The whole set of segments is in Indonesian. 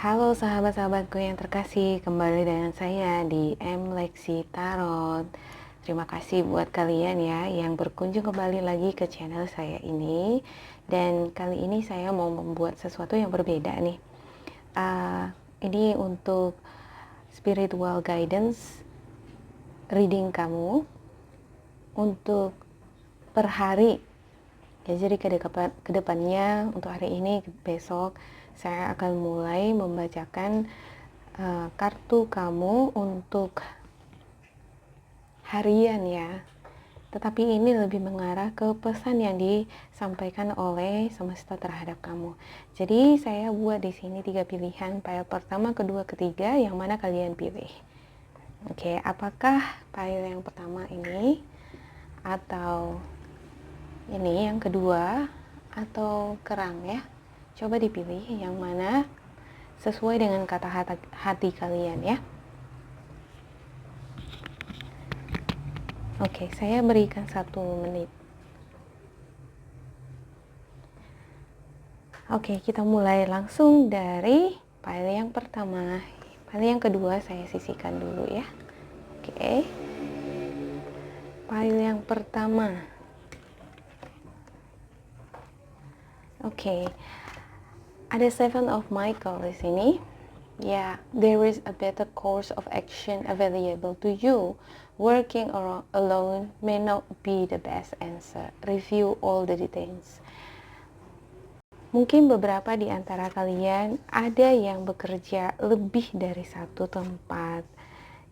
Halo sahabat-sahabatku yang terkasih, kembali dengan saya di Leksi Tarot. Terima kasih buat kalian ya yang berkunjung kembali lagi ke channel saya ini. Dan kali ini saya mau membuat sesuatu yang berbeda nih. Ini untuk spiritual guidance reading kamu untuk per hari. Ya, jadi kedepannya untuk hari ini, besok saya akan mulai membacakan kartu kamu untuk harian ya. Tetapi ini lebih mengarah ke pesan yang disampaikan oleh semesta terhadap kamu. Jadi saya buat di sini 3 pilihan, file pertama, kedua, ketiga, yang mana kalian pilih. Oke, apakah file yang pertama ini atau ini yang kedua atau kerang ya? Coba dipilih yang mana sesuai dengan kata hati kalian ya. Oke, saya berikan 1 menit. Oke, kita mulai langsung dari file yang pertama. File yang kedua saya sisihkan dulu ya. Oke, file yang pertama. Oke, ada Seven of Michael di sini. Yeah, there is a better course of action available to you. Working alone may not be the best answer. Review all the details. Mungkin beberapa di antara kalian ada yang bekerja lebih dari satu tempat.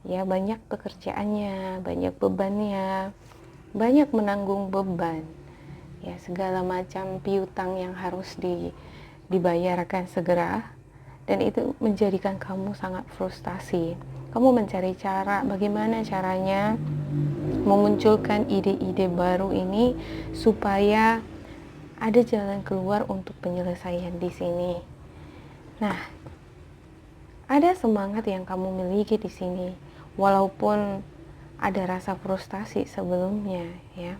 Ya, banyak pekerjaannya, banyak bebannya, banyak menanggung beban. Ya, segala macam piutang yang harus dibayarkan segera. Dan itu menjadikan kamu sangat frustasi. Kamu mencari cara, bagaimana caranya memunculkan ide-ide baru ini supaya ada jalan keluar untuk penyelesaian di sini. Nah, ada semangat yang kamu miliki di sini, walaupun ada rasa frustasi sebelumnya, ya.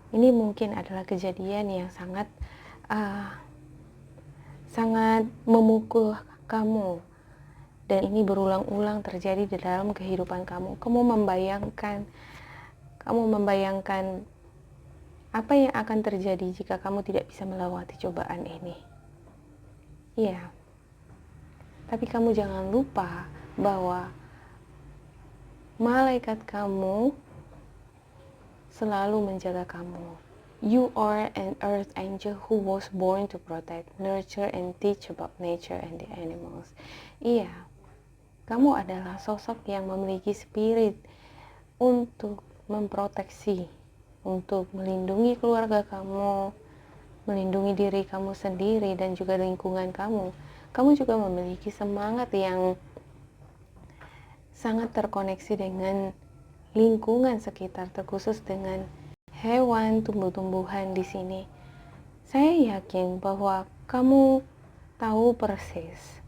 Ini mungkin adalah kejadian yang sangat memukul kamu, dan ini berulang-ulang terjadi di dalam kehidupan kamu. Kamu membayangkan apa yang akan terjadi jika kamu tidak bisa melewati cobaan ini. Iya, tapi kamu jangan lupa bahwa malaikat kamu selalu menjaga kamu. You are an earth angel who was born to protect, nurture, and teach about nature and the animals. Iya, kamu adalah sosok yang memiliki spirit untuk memproteksi, untuk melindungi keluarga kamu, melindungi diri kamu sendiri dan juga lingkungan kamu. Kamu juga memiliki semangat yang sangat terkoneksi dengan lingkungan sekitar, terkhusus dengan hewan, tumbuh-tumbuhan di sini. Saya yakin bahwa kamu tahu persis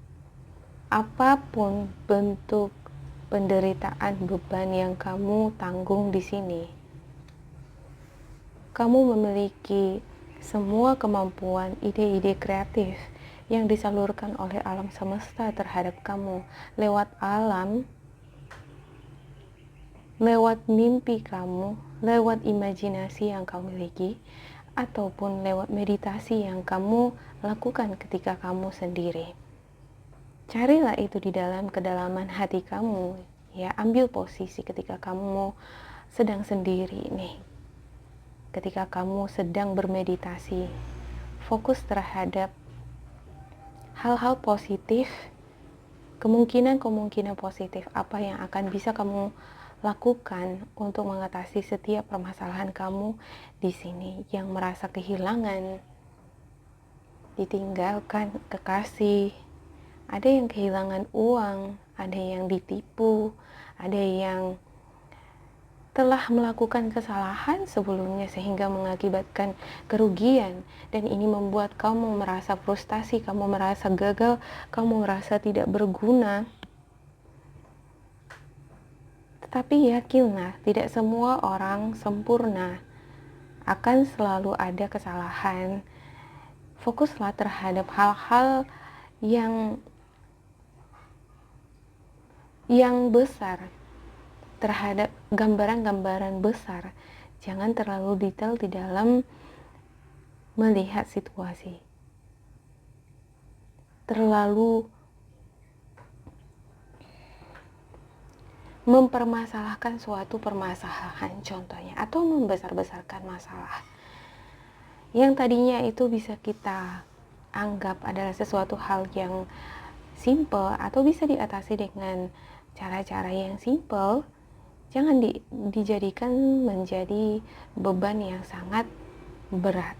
apapun bentuk penderitaan, beban yang kamu tanggung di sini. Kamu memiliki semua kemampuan, ide-ide kreatif yang disalurkan oleh alam semesta terhadap kamu lewat alam, lewat mimpi kamu, lewat imajinasi yang kamu miliki, ataupun lewat meditasi yang kamu lakukan ketika kamu sendiri. Carilah itu di dalam kedalaman hati kamu, ya. Ambil posisi ketika kamu sedang sendiri nih, ketika kamu sedang bermeditasi. Fokus terhadap hal-hal positif, kemungkinan-kemungkinan positif apa yang akan bisa kamu lakukan untuk mengatasi setiap permasalahan kamu di sini, yang merasa kehilangan, ditinggalkan kekasih, ada yang kehilangan uang, ada yang ditipu, ada yang telah melakukan kesalahan sebelumnya sehingga mengakibatkan kerugian, dan ini membuat kamu merasa frustasi, kamu merasa gagal, kamu merasa tidak berguna. Tetapi yakinlah, tidak semua orang sempurna. Akan selalu ada kesalahan. Fokuslah terhadap hal-hal yang besar, terhadap gambaran-gambaran besar. Jangan terlalu detail di dalam melihat situasi. Terlalu mempermasalahkan suatu permasalahan contohnya, atau membesar-besarkan masalah yang tadinya itu bisa kita anggap adalah sesuatu hal yang simple atau bisa diatasi dengan cara-cara yang simple. Jangan dijadikan menjadi beban yang sangat berat.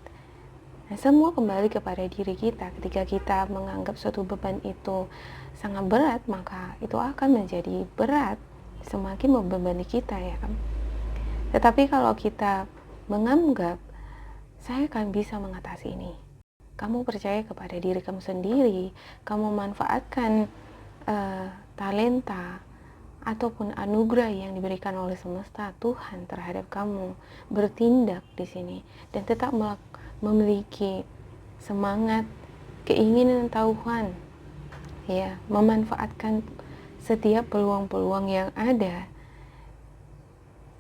Nah, semua kembali kepada diri kita. Ketika kita menganggap suatu beban itu sangat berat, maka itu akan menjadi berat, semakin membebani kita, ya kan? Tetapi kalau kita menganggap saya akan bisa mengatasi ini, kamu percaya kepada diri kamu sendiri, kamu manfaatkan talenta ataupun anugerah yang diberikan oleh semesta Tuhan terhadap kamu, bertindak di sini dan tetap memiliki semangat, keinginan Tuhan, ya, memanfaatkan setiap peluang-peluang yang ada,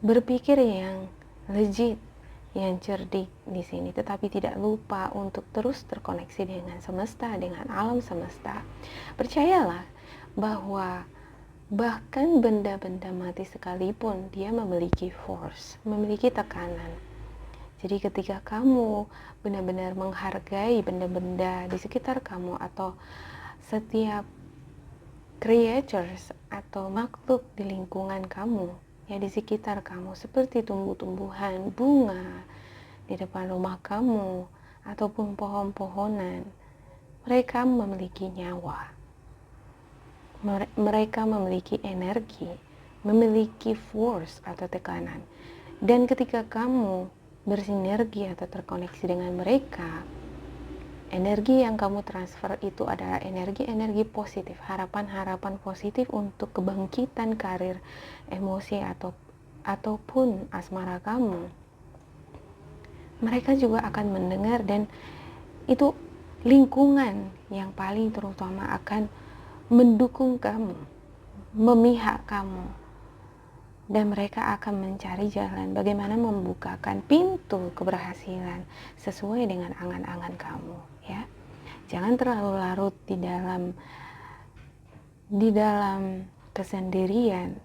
berpikir yang legit, yang cerdik di sini, tetapi tidak lupa untuk terus terkoneksi dengan semesta, dengan alam semesta. Percayalah bahwa bahkan benda-benda mati sekalipun dia memiliki force, memiliki tekanan. Jadi ketika kamu benar-benar menghargai benda-benda di sekitar kamu atau setiap creatures atau makhluk di lingkungan kamu, ya, di sekitar kamu, seperti tumbuh-tumbuhan, bunga di depan rumah kamu, ataupun pohon-pohonan, mereka memiliki nyawa, mereka memiliki energi, memiliki force atau tekanan. Dan ketika kamu bersinergi atau terkoneksi dengan mereka, energi yang kamu transfer itu adalah energi-energi positif, harapan-harapan positif untuk kebangkitan karir, emosi ataupun asmara kamu. Mereka juga akan mendengar, dan itu lingkungan yang paling terutama akan mendukung kamu, memihak kamu, dan mereka akan mencari jalan bagaimana membukakan pintu keberhasilan sesuai dengan angan-angan kamu, ya. Jangan terlalu larut di dalam kesendirian,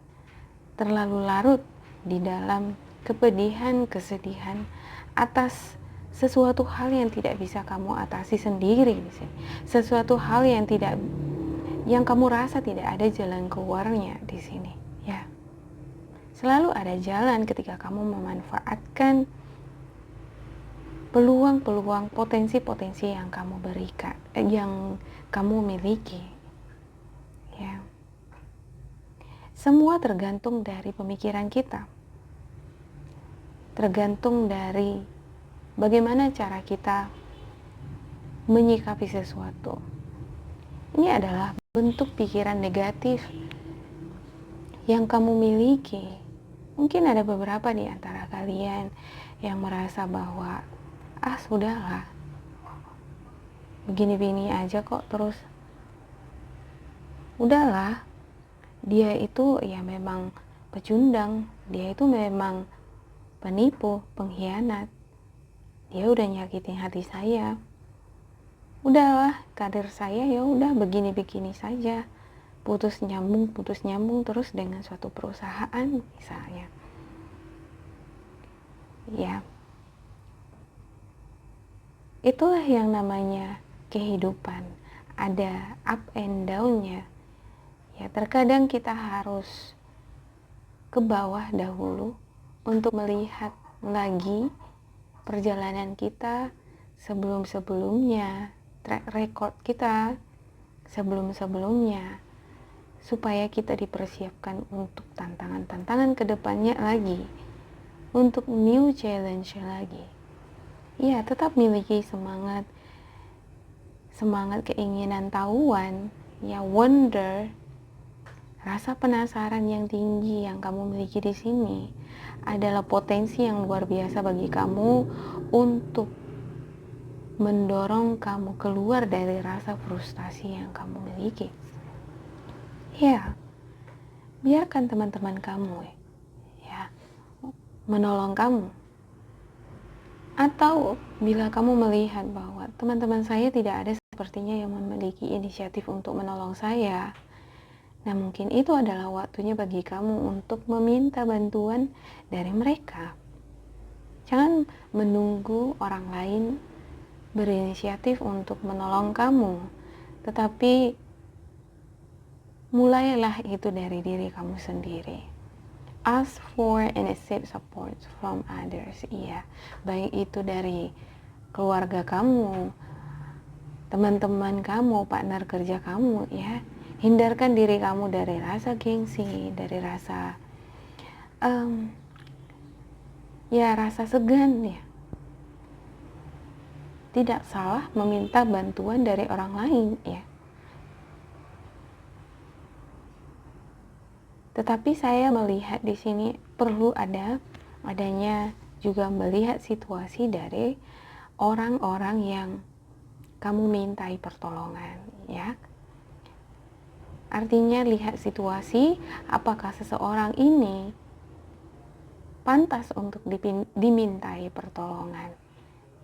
terlalu larut di dalam kepedihan, kesedihan atas sesuatu hal yang tidak bisa kamu atasi sendiri di sini. Sesuatu hal yang kamu rasa tidak ada jalan keluarnya di sini, ya. Selalu ada jalan ketika kamu memanfaatkan peluang-peluang, potensi-potensi yang kamu berikan, yang kamu miliki, ya. Semua tergantung dari pemikiran kita, tergantung dari bagaimana cara kita menyikapi sesuatu. Ini adalah bentuk pikiran negatif yang kamu miliki. Mungkin ada beberapa di antara kalian yang merasa bahwa sudahlah, begini-begini aja kok terus. Udahlah, dia itu ya memang pecundang, dia itu memang penipu, pengkhianat, dia udah nyakitin hati saya. Udahlah, karir saya ya udah begini-begini saja. Putus nyambung terus dengan suatu perusahaan misalnya, ya. Itulah yang namanya kehidupan, ada up and down-nya, ya. Terkadang kita harus ke bawah dahulu untuk melihat lagi perjalanan kita sebelum-sebelumnya, track record kita sebelum-sebelumnya, supaya kita dipersiapkan untuk tantangan-tantangan kedepannya lagi, untuk new challenge lagi. Ya, tetap miliki semangat keinginan tahuan, ya, wonder, rasa penasaran yang tinggi yang kamu miliki di sini adalah potensi yang luar biasa bagi kamu untuk mendorong kamu keluar dari rasa frustasi yang kamu miliki. Ya, biarkan teman-teman kamu ya menolong kamu. Atau bila kamu melihat bahwa teman-teman saya tidak ada sepertinya yang memiliki inisiatif untuk menolong saya, nah mungkin itu adalah waktunya bagi kamu untuk meminta bantuan dari mereka. Jangan menunggu orang lain berinisiatif untuk menolong kamu, tetapi mulailah itu dari diri kamu sendiri. Ask for and accept support from others. Iya, baik itu dari keluarga kamu, teman-teman kamu, partner kerja kamu, ya. Hindarkan diri kamu dari rasa gengsi, dari rasa rasa segan, ya. Tidak salah meminta bantuan dari orang lain, ya. Tetapi saya melihat di sini perlu adanya juga melihat situasi dari orang-orang yang kamu mintai pertolongan, ya. Artinya lihat situasi, apakah seseorang ini pantas untuk dimintai pertolongan.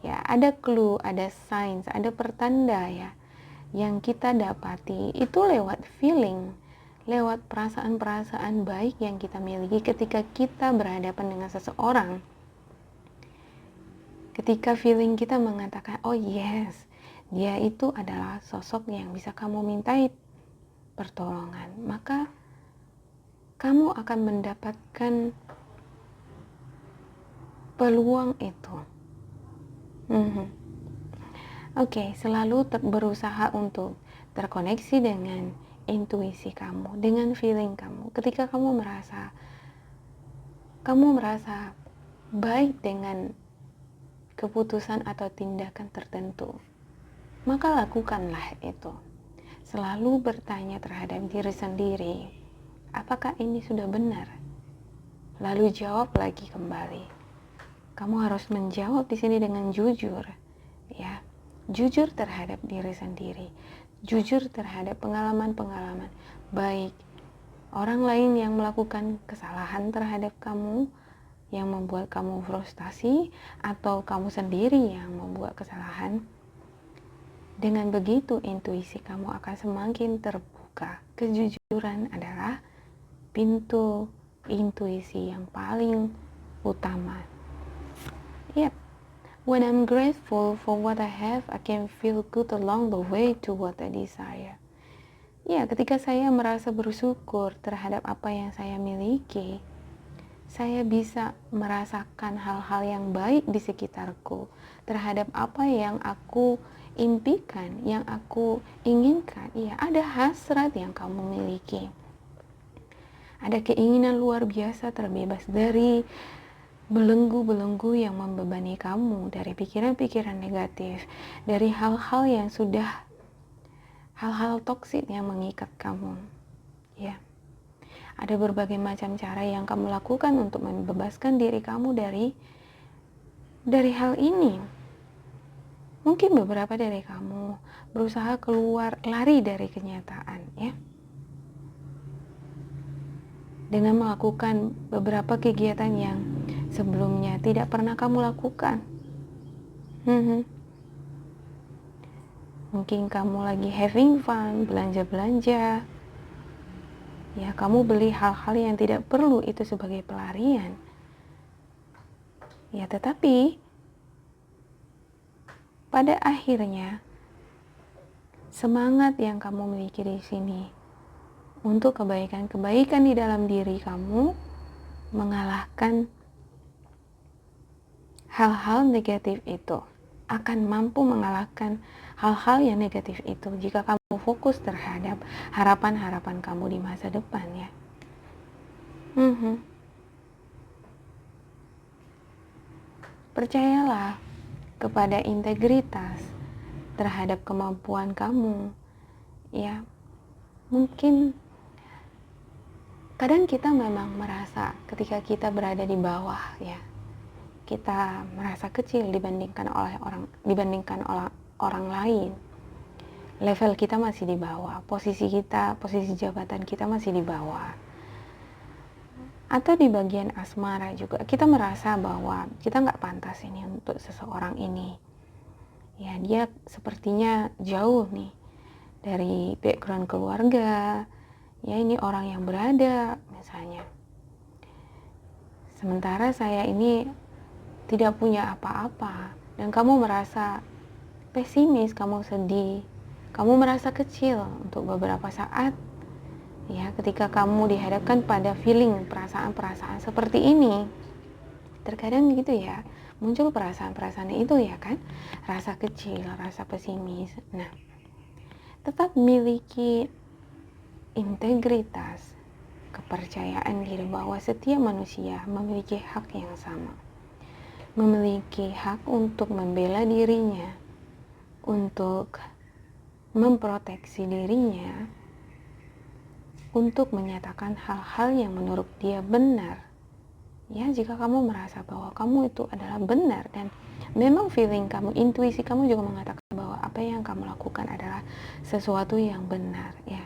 Ya, ada clue, ada signs, ada pertanda ya yang kita dapati itu lewat feeling, lewat perasaan-perasaan baik yang kita miliki ketika kita berhadapan dengan seseorang. Ketika feeling kita mengatakan, oh yes, dia itu adalah sosok yang bisa kamu mintai pertolongan, maka kamu akan mendapatkan peluang itu. Oke, selalu berusaha untuk terkoneksi dengan intuisi kamu, dengan feeling kamu. Ketika kamu merasa baik dengan keputusan atau tindakan tertentu, maka lakukanlah itu. Selalu bertanya terhadap diri sendiri, apakah ini sudah benar? Lalu jawab lagi kembali. Kamu harus menjawab di sini dengan jujur, ya. Jujur terhadap diri sendiri, jujur terhadap pengalaman-pengalaman baik orang lain yang melakukan kesalahan terhadap kamu yang membuat kamu frustasi, atau kamu sendiri yang membuat kesalahan. Dengan begitu intuisi kamu akan semakin terbuka. Kejujuran adalah pintu intuisi yang paling utama. Yep. When I'm grateful for what I have, I can feel good along the way to what I desire. Ya, ketika saya merasa bersyukur terhadap apa yang saya miliki, saya bisa merasakan hal-hal yang baik di sekitarku terhadap apa yang aku impikan, yang aku inginkan. Ya, ada hasrat yang kamu miliki. Ada keinginan luar biasa terbebas dari belenggu-belenggu yang membebani kamu, dari pikiran-pikiran negatif, dari hal-hal yang sudah hal-hal toksik yang mengikat kamu. Ya. Ada berbagai macam cara yang kamu lakukan untuk membebaskan diri kamu dari hal ini. Mungkin beberapa dari kamu berusaha lari dari kenyataan, ya. Dengan melakukan beberapa kegiatan yang sebelumnya tidak pernah kamu lakukan. Mungkin kamu lagi having fun, belanja-belanja. Ya, kamu beli hal-hal yang tidak perlu itu sebagai pelarian. Ya, tetapi pada akhirnya semangat yang kamu miliki di sini untuk kebaikan-kebaikan di dalam diri kamu mengalahkan hal-hal negatif itu, akan mampu mengalahkan hal-hal yang negatif itu jika kamu fokus terhadap harapan-harapan kamu di masa depan, ya. Percayalah kepada integritas terhadap kemampuan kamu, ya. Mungkin kadang kita memang merasa ketika kita berada di bawah, ya, kita merasa kecil dibandingkan orang lain, level kita masih di bawah, posisi jabatan kita masih di bawah. Atau di bagian asmara juga, kita merasa bahwa kita nggak pantas ini untuk seseorang ini. Ya, dia sepertinya jauh nih dari background keluarga. Ya, ini orang yang berada misalnya. Sementara saya ini tidak punya apa-apa, dan kamu merasa pesimis, kamu sedih, kamu merasa kecil untuk beberapa saat. Ya, ketika kamu dihadapkan pada feeling, perasaan-perasaan seperti ini, terkadang gitu ya, muncul perasaan-perasaan itu ya kan, rasa kecil, rasa pesimis. Nah, tetap miliki integritas, kepercayaan diri bahwa setiap manusia memiliki hak yang sama, memiliki hak untuk membela dirinya, untuk memproteksi dirinya, untuk menyatakan hal-hal yang menurut dia benar. Ya, jika kamu merasa bahwa kamu itu adalah benar, dan memang feeling kamu, intuisi kamu juga mengatakan bahwa apa yang kamu lakukan adalah sesuatu yang benar, ya.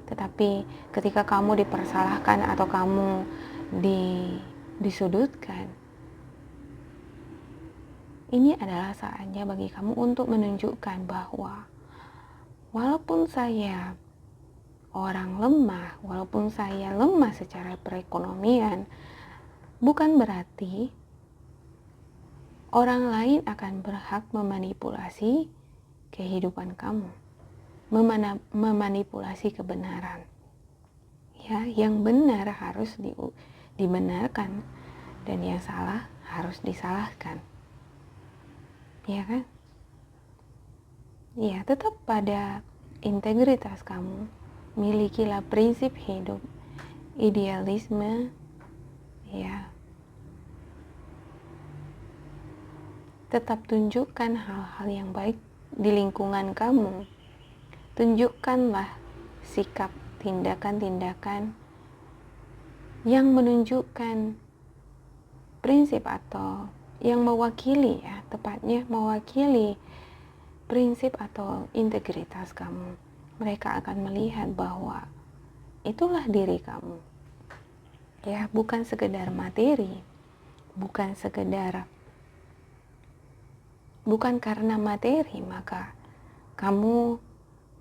Tetapi ketika kamu dipersalahkan atau kamu disudutkan, ini adalah saatnya bagi kamu untuk menunjukkan bahwa walaupun saya orang lemah, walaupun saya lemah secara perekonomian, bukan berarti orang lain akan berhak memanipulasi kehidupan kamu, memanipulasi kebenaran. Ya, yang benar harus dibenarkan, dan yang salah harus disalahkan. Ya kan? Ya, tetap pada integritas kamu. Milikilah prinsip hidup, idealisme, ya. Tetap tunjukkan hal-hal yang baik di lingkungan kamu. Tunjukkanlah sikap, tindakan-tindakan yang menunjukkan prinsip atau yang mewakili, ya, tepatnya mewakili prinsip atau integritas kamu. Mereka akan melihat bahwa itulah diri kamu. Ya, bukan sekedar materi, bukan karena materi maka kamu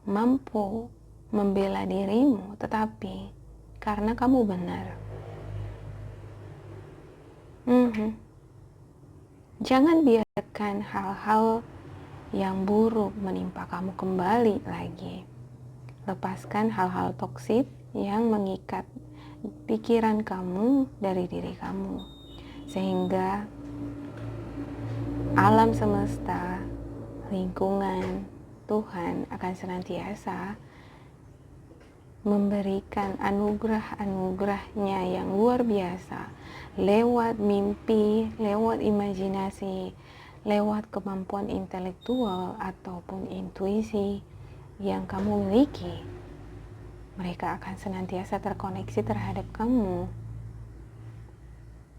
mampu membela dirimu, tetapi karena kamu benar. Jangan biarkan hal-hal yang buruk menimpa kamu kembali lagi. Lepaskan hal-hal toksik yang mengikat pikiran kamu dari diri kamu, sehingga alam semesta, lingkungan, Tuhan akan senantiasa memberikan anugerah-anugerahnya yang luar biasa lewat mimpi, lewat imajinasi, lewat kemampuan intelektual ataupun intuisi yang kamu miliki. Mereka akan senantiasa terkoneksi terhadap kamu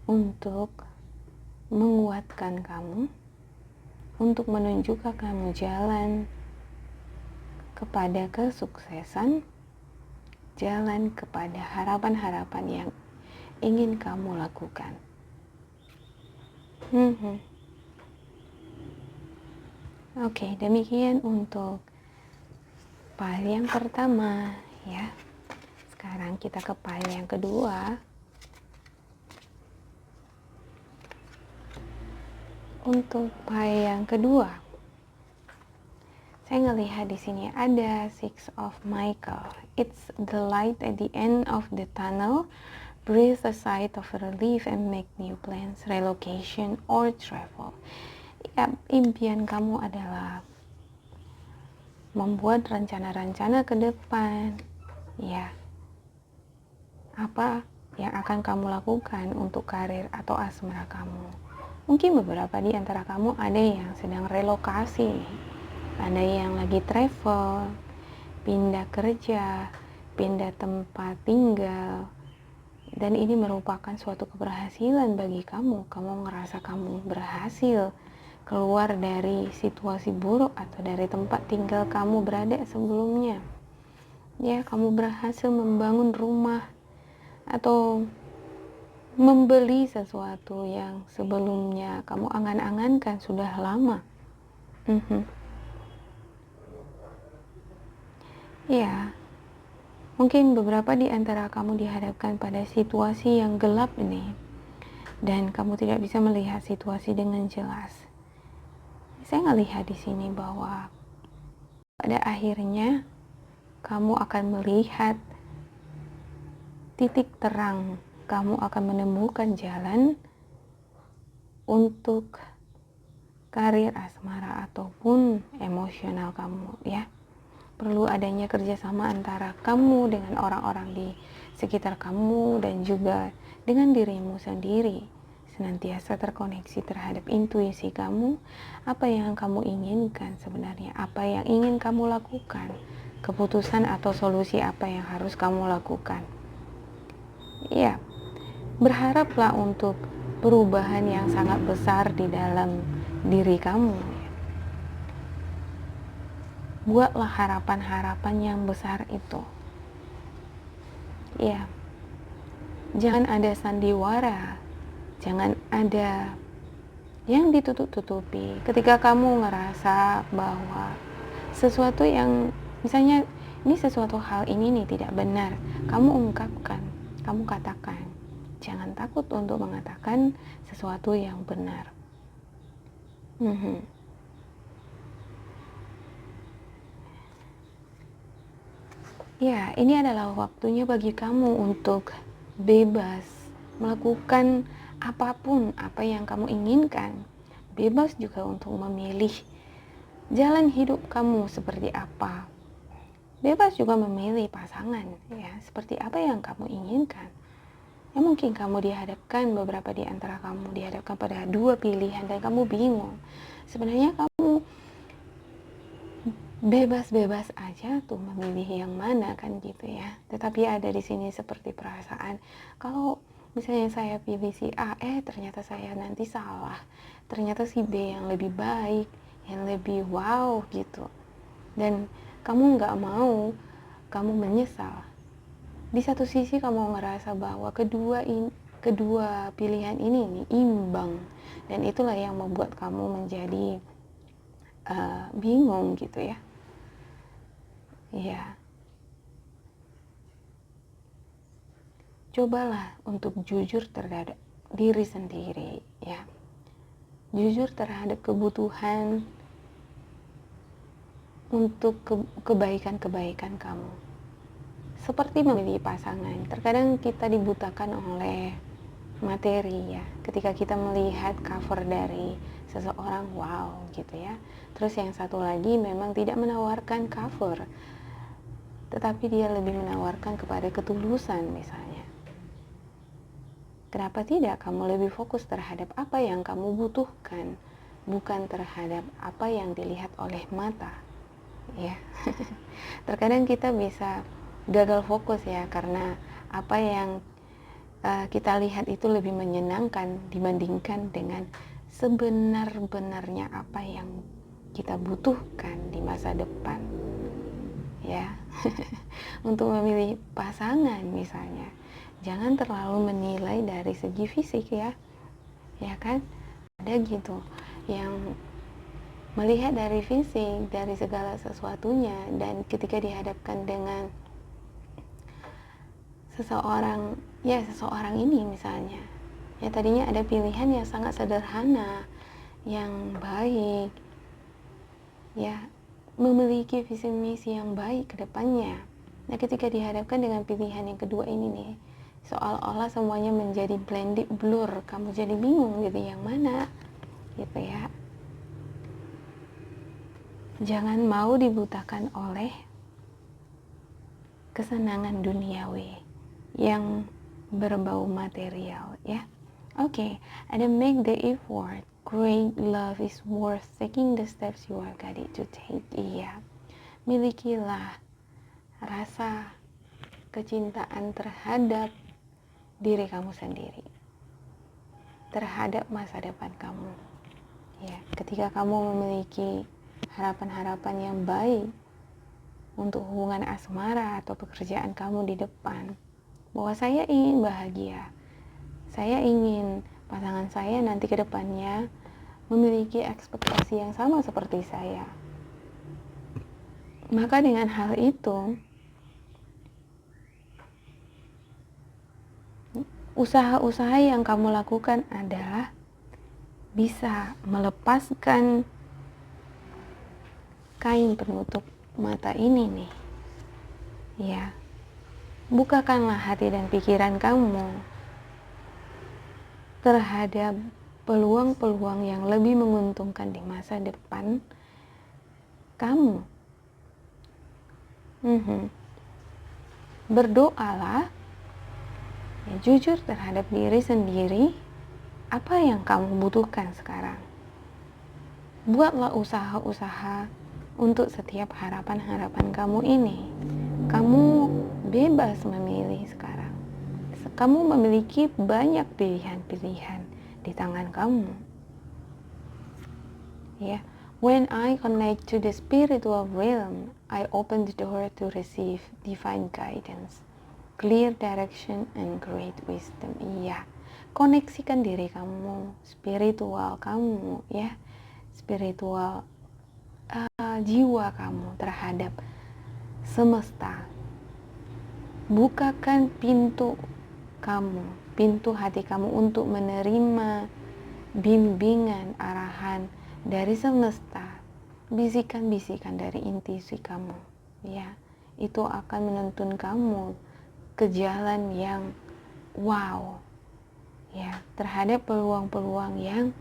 untuk menguatkan kamu, untuk menunjukkan kamu jalan kepada kesuksesan, jalan kepada harapan-harapan yang ingin kamu lakukan. Oke, demikian untuk file yang pertama, ya. Sekarang kita ke file yang kedua. Untuk file yang kedua, saya ngelihat di sini ada Six of Michael. It's the light at the end of the tunnel. Breathe a sigh of relief and make new plans, relocation or travel. Ya, impian kamu adalah membuat rencana-rencana ke depan. Ya, apa yang akan kamu lakukan untuk karir atau asmara kamu? Mungkin beberapa di antara kamu ada yang sedang relokasi, ada yang lagi travel, pindah kerja, pindah tempat tinggal, Dan ini merupakan suatu keberhasilan bagi kamu. Kamu ngerasa kamu berhasil keluar dari situasi buruk atau dari tempat tinggal kamu berada sebelumnya. Ya, kamu berhasil membangun rumah atau membeli sesuatu yang sebelumnya kamu angan-angankan sudah lama. Ya, mungkin beberapa di antara kamu dihadapkan pada situasi yang gelap ini, dan kamu tidak bisa melihat situasi dengan jelas. Saya ngelihat di sini bahwa pada akhirnya kamu akan melihat titik terang, kamu akan menemukan jalan untuk karir asmara ataupun emosional kamu, ya. Perlu adanya kerjasama antara kamu dengan orang-orang di sekitar kamu dan juga dengan dirimu sendiri. Senantiasa terkoneksi terhadap intuisi kamu, apa yang kamu inginkan sebenarnya, apa yang ingin kamu lakukan, keputusan atau solusi apa yang harus kamu lakukan. Ya, berharaplah untuk perubahan yang sangat besar di dalam diri kamu. Buatlah harapan-harapan yang besar itu. Ya, jangan ada sandiwara, jangan ada yang ditutup-tutupi. Ketika kamu ngerasa bahwa sesuatu yang, misalnya ini sesuatu hal ini nih tidak benar, kamu ungkapkan, kamu katakan. Jangan takut untuk mengatakan sesuatu yang benar. Ya, ini adalah waktunya bagi kamu untuk bebas melakukan apapun apa yang kamu inginkan. Bebas juga untuk memilih jalan hidup kamu seperti apa. Bebas juga memilih pasangan, ya, seperti apa yang kamu inginkan. Ya, mungkin kamu dihadapkan, beberapa di antara kamu dihadapkan pada dua pilihan dan kamu bingung. Sebenarnya kamu bebas-bebas aja tuh memilih yang mana kan gitu ya. Tetapi ada di sini seperti perasaan kalau misalnya saya pilih si A, ternyata saya nanti salah. Ternyata si B yang lebih baik, yang lebih wow gitu. Dan kamu nggak mau, kamu menyesal. Di satu sisi kamu ngerasa bahwa kedua pilihan ini nih imbang, dan itulah yang membuat kamu menjadi bingung gitu ya. Ya, cobalah untuk jujur terhadap diri sendiri, ya. Jujur terhadap kebutuhan untuk kebaikan-kebaikan kamu. Seperti memilih pasangan, terkadang kita dibutakan oleh materi ya. Ketika kita melihat cover dari seseorang, wow gitu ya. Terus yang satu lagi memang tidak menawarkan cover, tetapi dia lebih menawarkan kepada ketulusan misalnya. Kenapa tidak kamu lebih fokus terhadap apa yang kamu butuhkan, bukan terhadap apa yang dilihat oleh mata, ya. Terkadang kita bisa gagal fokus ya, karena apa yang kita lihat itu lebih menyenangkan dibandingkan dengan sebenar-benarnya apa yang kita butuhkan di masa depan, ya. Untuk memilih pasangan misalnya, jangan terlalu menilai dari segi fisik ya kan. Ada gitu yang melihat dari fisik, dari segala sesuatunya, dan ketika dihadapkan dengan seseorang ini misalnya, ya tadinya ada pilihan yang sangat sederhana, yang baik, ya, memiliki visi misi yang baik ke depannya. Nah, ketika dihadapkan dengan pilihan yang kedua ini nih, seolah-olah semuanya menjadi blended blur, kamu jadi bingung gitu yang mana gitu ya. Jangan mau dibutakan oleh kesenangan duniawi yang berbau material ya. Oke, and then make the effort. Great love is worth taking the steps you are ready to take. Iya, milikilah rasa kecintaan terhadap diri kamu sendiri, terhadap masa depan kamu. Ya, ketika kamu memiliki harapan-harapan yang baik untuk hubungan asmara atau pekerjaan kamu di depan, bahwa saya ingin bahagia, saya ingin pasangan saya nanti ke depannya memiliki ekspektasi yang sama seperti saya. Maka dengan hal itu, usaha-usaha yang kamu lakukan adalah bisa melepaskan kain penutup mata ini nih. Ya, bukakanlah hati dan pikiran kamu terhadap peluang-peluang yang lebih menguntungkan di masa depan kamu. Berdoalah, ya, jujur terhadap diri sendiri, apa yang kamu butuhkan sekarang. Buatlah usaha-usaha untuk setiap harapan-harapan kamu ini. Kamu bebas memilih sekarang. Kamu memiliki banyak pilihan-pilihan di tangan kamu. Ya, when I connect to the spiritual realm, I open the door to receive divine guidance, clear direction, and great wisdom. Iya, koneksikan diri kamu, spiritual kamu, ya, spiritual jiwa kamu terhadap semesta. Bukakan pintu kamu, pintu hati kamu untuk menerima bimbingan, arahan dari semesta, bisikan-bisikan dari intuisi kamu. Ya, itu akan menuntun kamu ke jalan yang wow, ya, terhadap peluang-peluang yang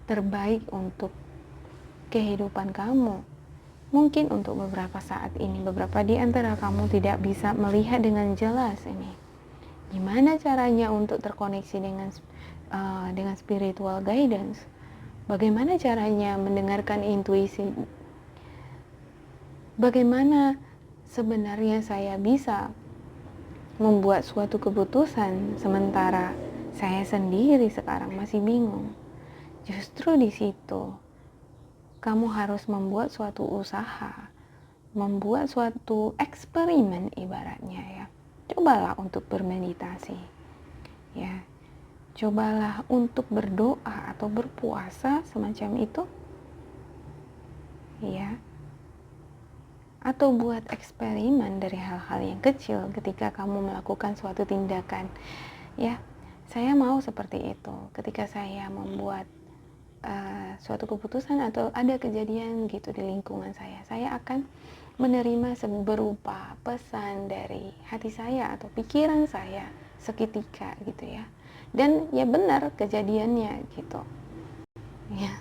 terbaik untuk kehidupan kamu. Mungkin untuk beberapa saat ini, beberapa di antara kamu tidak bisa melihat dengan jelas ini. Gimana caranya untuk terkoneksi dengan spiritual guidance? Bagaimana caranya mendengarkan intuisi? Bagaimana sebenarnya saya bisa membuat suatu keputusan sementara saya sendiri sekarang masih bingung? Justru di situ kamu harus membuat suatu usaha, membuat suatu eksperimen ibaratnya, ya. Cobalah untuk bermeditasi, ya. Cobalah untuk berdoa atau berpuasa semacam itu, ya. Atau buat eksperimen dari hal-hal yang kecil ketika kamu melakukan suatu tindakan, ya. Saya mau seperti itu ketika saya membuat suatu keputusan atau ada kejadian gitu di lingkungan saya akan menerima berupa pesan dari hati saya atau pikiran saya seketika gitu, ya. Dan ya benar kejadiannya gitu, ya.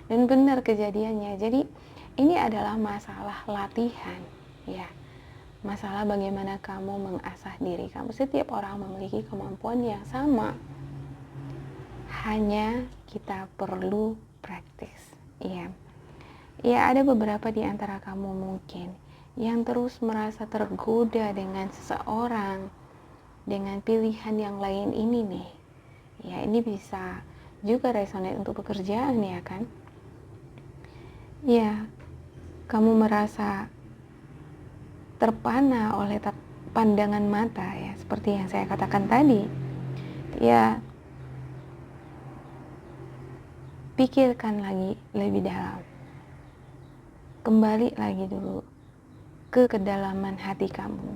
Dan benar kejadiannya. Jadi ini adalah masalah latihan, ya. Masalah bagaimana kamu mengasah diri kamu. Setiap orang memiliki kemampuan yang sama, hanya kita perlu praktis, ya. Ya, ada beberapa di antara kamu mungkin yang terus merasa tergoda dengan seseorang, dengan pilihan yang lain ini nih. Ya, ini bisa juga resonate untuk pekerjaan, ya kan? Ya, kamu merasa terpana oleh pandangan mata, ya, seperti yang saya katakan tadi. Ya, pikirkan lagi lebih dalam. Kembali lagi dulu ke kedalaman hati kamu,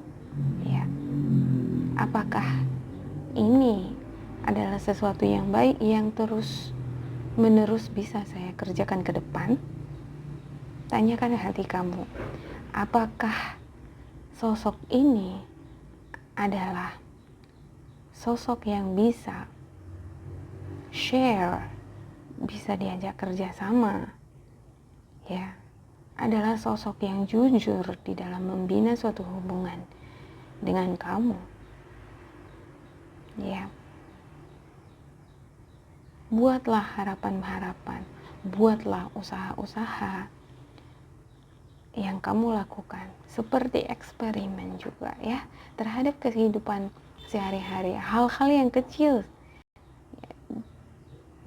ya. Apakah ini adalah sesuatu yang baik yang terus menerus bisa saya kerjakan ke depan? Tanyakan hati kamu, apakah sosok ini adalah sosok yang bisa share, bisa diajak kerjasama, ya. Adalah sosok yang jujur di dalam membina suatu hubungan dengan kamu, ya. Buatlah harapan-harapan, buatlah usaha-usaha yang kamu lakukan seperti eksperimen juga, ya, terhadap kehidupan sehari-hari, hal-hal yang kecil.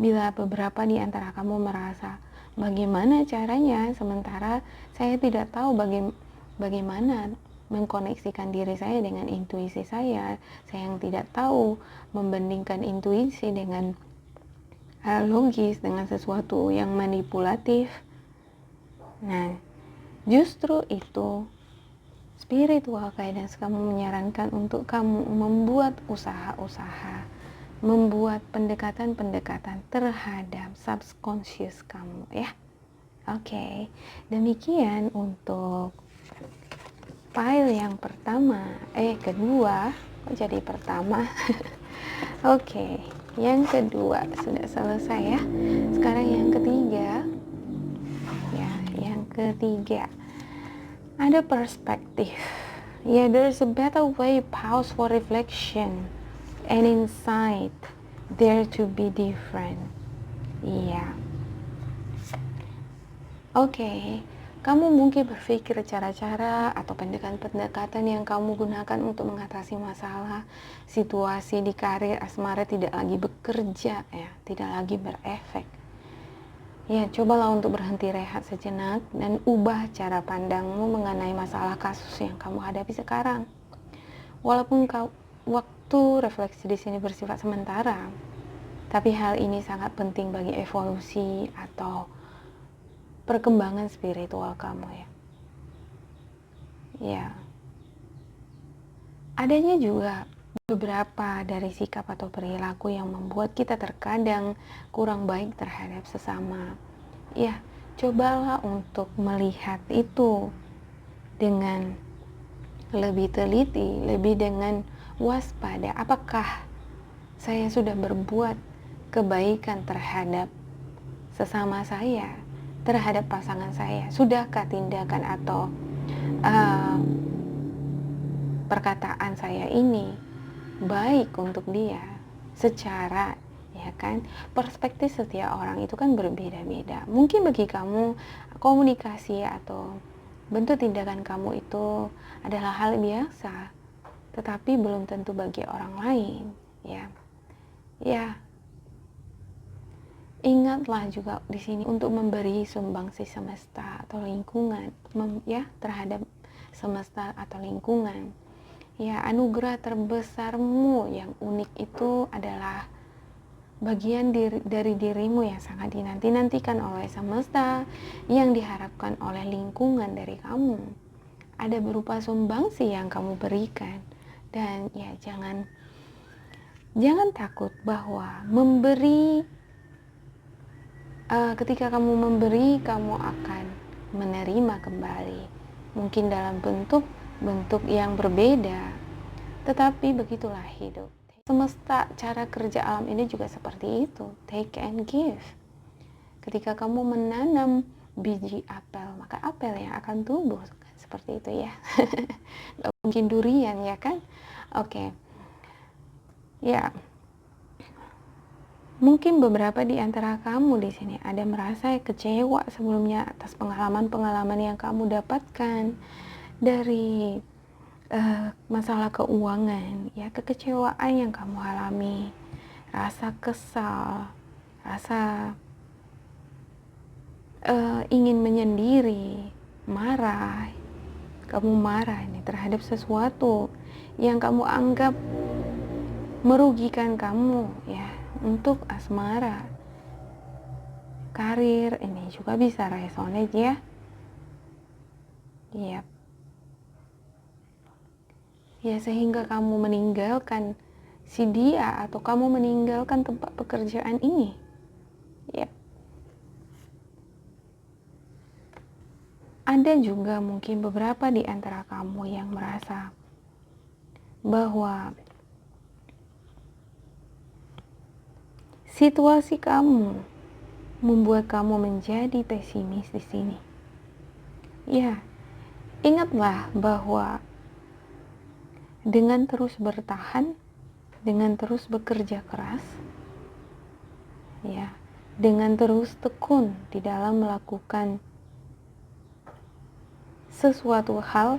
Bila beberapa di antara kamu merasa, bagaimana caranya, sementara saya tidak tahu bagaimana mengkoneksikan diri saya dengan intuisi saya yang tidak tahu membandingkan intuisi dengan logis, dengan sesuatu yang manipulatif. Nah, justru itu spiritual guidance kamu menyarankan untuk kamu membuat usaha-usaha, membuat pendekatan-pendekatan terhadap subconscious kamu, ya. Oke, demikian untuk file yang kedua, kok jadi pertama? Oke, yang kedua sudah selesai ya. Sekarang yang ketiga. Ya, yang ketiga. Ada perspektif. Ya, there's a better way, pause for reflection and insight there to be different. Iya. Oke, kamu mungkin berpikir cara-cara atau pendekatan-pendekatan yang kamu gunakan untuk mengatasi masalah, situasi di karir asmara tidak lagi bekerja, ya, tidak lagi berefek. Ya, cobalah untuk berhenti rehat sejenak dan ubah cara pandangmu mengenai masalah kasus yang kamu hadapi sekarang. Walaupun waktu refleksi di sini bersifat sementara, tapi hal ini sangat penting bagi evolusi atau perkembangan spiritual kamu, ya. Ya. Adanya juga beberapa dari sikap atau perilaku yang membuat kita terkadang kurang baik terhadap sesama. Ya, cobalah untuk melihat itu dengan lebih teliti, lebih dengan waspada. Apakah saya sudah berbuat kebaikan terhadap sesama saya, terhadap pasangan saya? Sudahkah tindakan atau perkataan saya ini baik untuk dia? Secara, ya kan, perspektif setiap orang itu kan berbeda-beda. Mungkin bagi kamu komunikasi atau bentuk tindakan kamu itu adalah hal biasa, tetapi belum tentu bagi orang lain, ya. Ya, ingatlah juga di sini untuk memberi sumbangsi semesta atau lingkungan, ya, terhadap semesta atau lingkungan. Ya, anugerah terbesarmu yang unik itu adalah bagian dari dirimu yang sangat dinanti-nantikan oleh semesta, yang diharapkan oleh lingkungan dari kamu. Ada berupa sumbangsi yang kamu berikan, dan ya jangan takut bahwa memberi. Ketika kamu memberi, kamu akan menerima kembali, mungkin dalam bentuk yang berbeda, tetapi begitulah hidup. Semesta, cara kerja alam ini juga seperti itu, take and give. Ketika kamu menanam biji apel, maka apel yang akan tumbuh, seperti itu, ya. Gak mungkin durian, ya kan? Oke. Ya, mungkin beberapa di antara kamu di sini ada merasa kecewa sebelumnya atas pengalaman-pengalaman yang kamu dapatkan dari masalah keuangan, ya, kekecewaan yang kamu alami, rasa kesal, rasa ingin menyendiri, marah. Kamu marah ini terhadap sesuatu yang kamu anggap merugikan kamu, ya, untuk asmara, karir. Ini juga bisa resonate, ya. Yap. Ya, sehingga kamu meninggalkan si dia atau kamu meninggalkan tempat pekerjaan ini. Ya. Ada juga mungkin beberapa di antara kamu yang merasa bahwa situasi kamu membuat kamu menjadi pesimis di sini. Ya, ingatlah bahwa dengan terus bertahan, dengan terus bekerja keras, ya, dengan terus tekun di dalam melakukan sesuatu hal,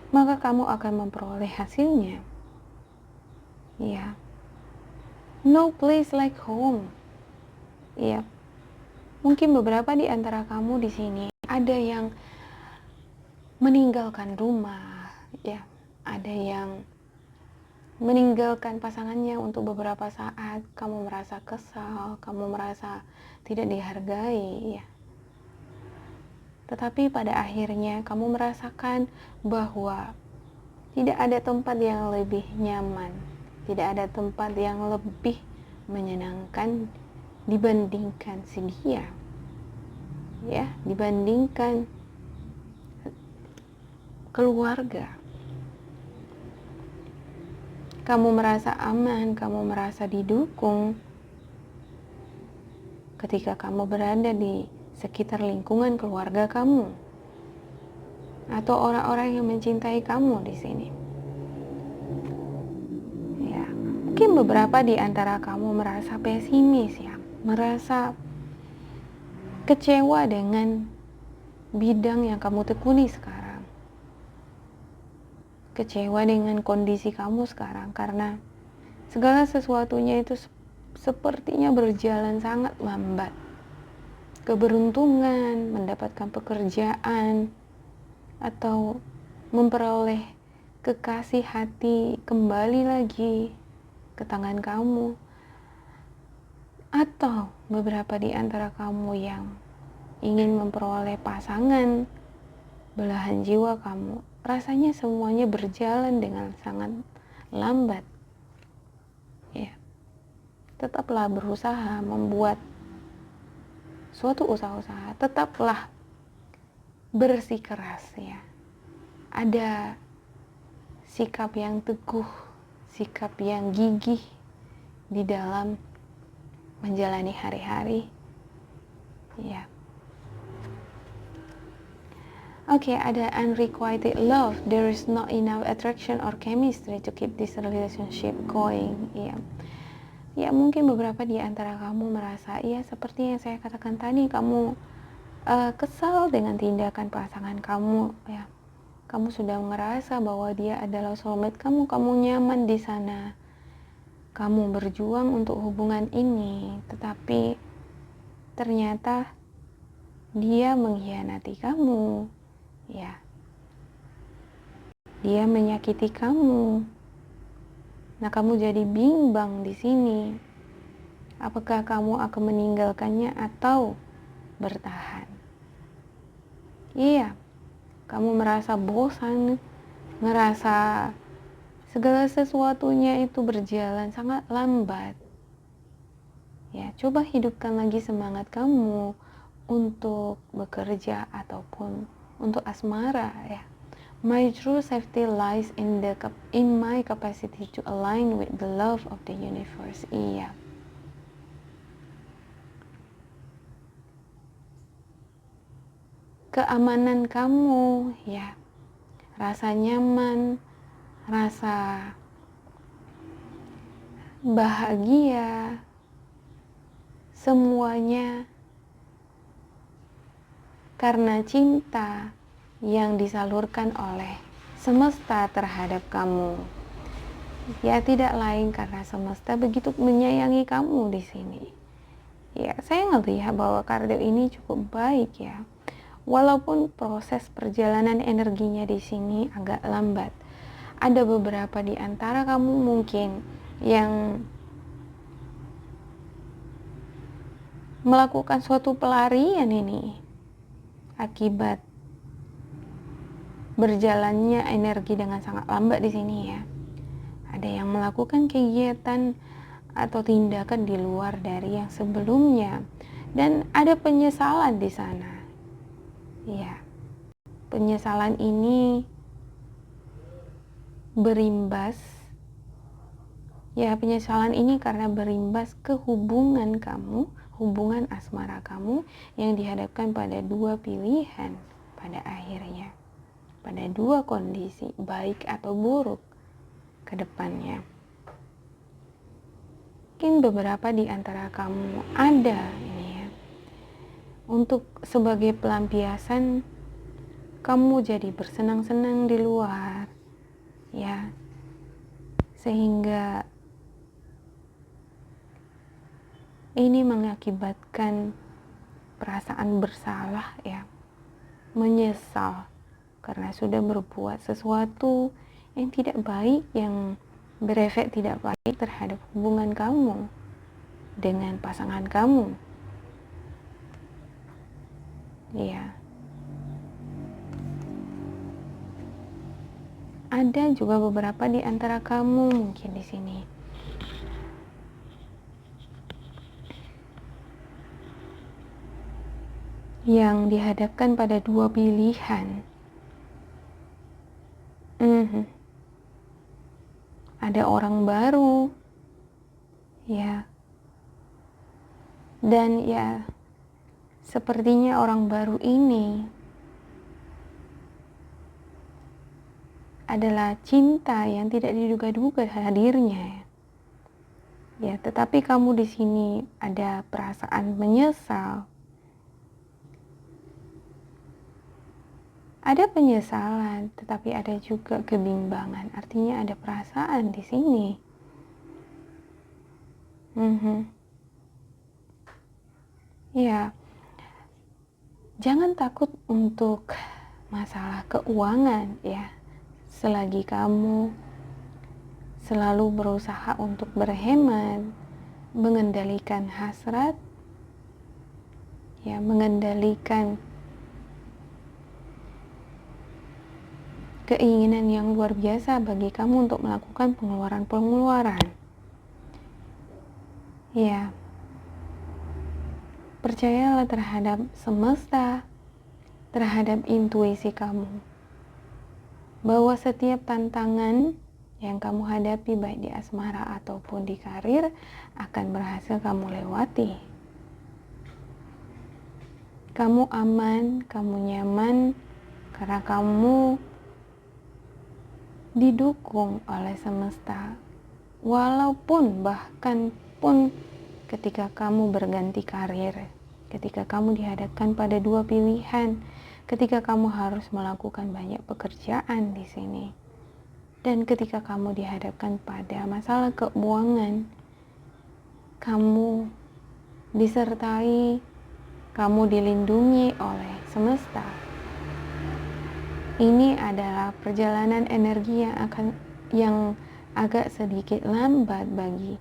maka kamu akan memperoleh hasilnya. Ya, no place like home. Ya, mungkin beberapa di antara kamu di sini ada yang meninggalkan rumah, ya, ada yang meninggalkan pasangannya untuk beberapa saat. Kamu merasa kesal, kamu merasa tidak dihargai, ya. Tetapi pada akhirnya kamu merasakan bahwa tidak ada tempat yang lebih nyaman, tidak ada tempat yang lebih menyenangkan dibandingkan si dia, ya, dibandingkan keluarga. Kamu merasa aman, kamu merasa didukung ketika kamu berada di sekitar lingkungan keluarga kamu atau orang-orang yang mencintai kamu di sini. Ya, mungkin beberapa di antara kamu merasa pesimis, ya, merasa kecewa dengan bidang yang kamu tekuni sekarang. Kecewa dengan kondisi kamu sekarang karena segala sesuatunya itu sepertinya berjalan sangat lambat. Keberuntungan, mendapatkan pekerjaan, atau memperoleh kekasih hati kembali lagi ke tangan kamu. Atau beberapa di antara kamu yang ingin memperoleh pasangan belahan jiwa kamu, rasanya semuanya berjalan dengan sangat lambat. Ya, tetaplah berusaha membuat suatu usaha-usaha, tetaplah bersikeras, ya. Ada sikap yang teguh, sikap yang gigih di dalam menjalani hari-hari, ya. Oke, ada unrequited love. There is not enough attraction or chemistry to keep this relationship going. Ya, ya, mungkin beberapa di antara kamu merasa, ya, seperti yang saya katakan tadi, kamu kesal dengan tindakan pasangan kamu, ya. Kamu sudah merasa bahwa dia adalah soulmate kamu, kamu nyaman di sana, kamu berjuang untuk hubungan ini, tetapi ternyata dia mengkhianati kamu, ya. Dia menyakiti kamu. Nah, kamu jadi bimbang di sini. Apakah kamu akan meninggalkannya atau bertahan? Iya, kamu merasa bosan, merasa segala sesuatunya itu berjalan sangat lambat. Ya, coba hidupkan lagi semangat kamu untuk bekerja ataupun untuk asmara, ya. My true safety lies in my capacity to align with the love of the universe. Iya. Keamanan kamu, ya. Rasa nyaman, rasa bahagia, semuanya karena cinta yang disalurkan oleh semesta terhadap kamu. Ya, tidak lain karena semesta begitu menyayangi kamu di sini. Ya, saya ngelihat bahwa kartu ini cukup baik, ya. Walaupun proses perjalanan energinya di sini agak lambat. Ada beberapa di antara kamu mungkin yang melakukan suatu pelarian ini akibat berjalannya energi dengan sangat lambat di sini, ya. Ada yang melakukan kegiatan atau tindakan di luar dari yang sebelumnya dan ada penyesalan di sana. Ya. Penyesalan ini berimbas, ya, penyesalan ini karena berimbas ke hubungan kamu, hubungan asmara kamu yang dihadapkan pada dua pilihan pada akhirnya, pada dua kondisi baik atau buruk ke depannya. Mungkin beberapa di antara kamu ada ini, ya, untuk sebagai pelampiasan kamu jadi bersenang-senang di luar, ya, sehingga ini mengakibatkan perasaan bersalah, ya, menyesal karena sudah berbuat sesuatu yang tidak baik, yang berefek tidak baik terhadap hubungan kamu dengan pasangan kamu. Ya. Ada juga beberapa di antara kamu mungkin di sini yang dihadapkan pada dua pilihan. Ada orang baru, ya, dan ya, sepertinya orang baru ini adalah cinta yang tidak diduga-duga hadirnya. Ya, tetapi kamu di sini ada perasaan menyesal. Ada penyesalan, tetapi ada juga kebimbangan. Artinya ada perasaan di sini. Ya, jangan takut untuk masalah keuangan, ya. Selagi kamu selalu berusaha untuk berhemat, mengendalikan hasrat, ya, mengendalikan keinginan yang luar biasa bagi kamu untuk melakukan pengeluaran-pengeluaran. Ya, percayalah terhadap semesta, terhadap intuisi kamu, bahwa setiap tantangan yang kamu hadapi baik di asmara ataupun di karir akan berhasil kamu lewati. Kamu aman, kamu nyaman karena kamu didukung oleh semesta. Walaupun bahkan pun ketika kamu berganti karir, ketika kamu dihadapkan pada dua pilihan, ketika kamu harus melakukan banyak pekerjaan di sini, dan ketika kamu dihadapkan pada masalah keuangan, kamu disertai, kamu dilindungi oleh semesta. Ini adalah perjalanan energi yang agak sedikit lambat bagi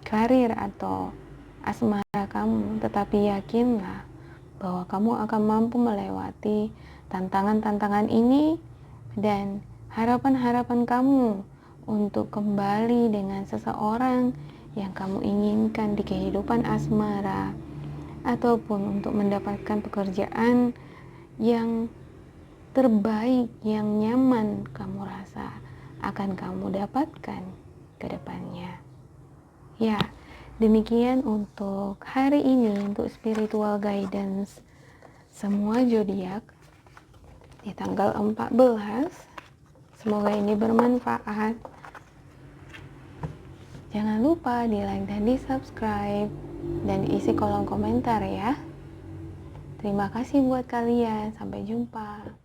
karir atau asmara kamu, tetapi yakinlah bahwa kamu akan mampu melewati tantangan-tantangan ini, dan harapan-harapan kamu untuk kembali dengan seseorang yang kamu inginkan di kehidupan asmara, ataupun untuk mendapatkan pekerjaan yang terbaik, yang nyaman kamu rasa akan kamu dapatkan ke depannya. Ya, demikian untuk hari ini, untuk spiritual guidance semua zodiak di tanggal 14. Semoga ini bermanfaat. Jangan lupa di like dan di subscribe dan isi kolom komentar, ya. Terima kasih buat kalian. Sampai jumpa.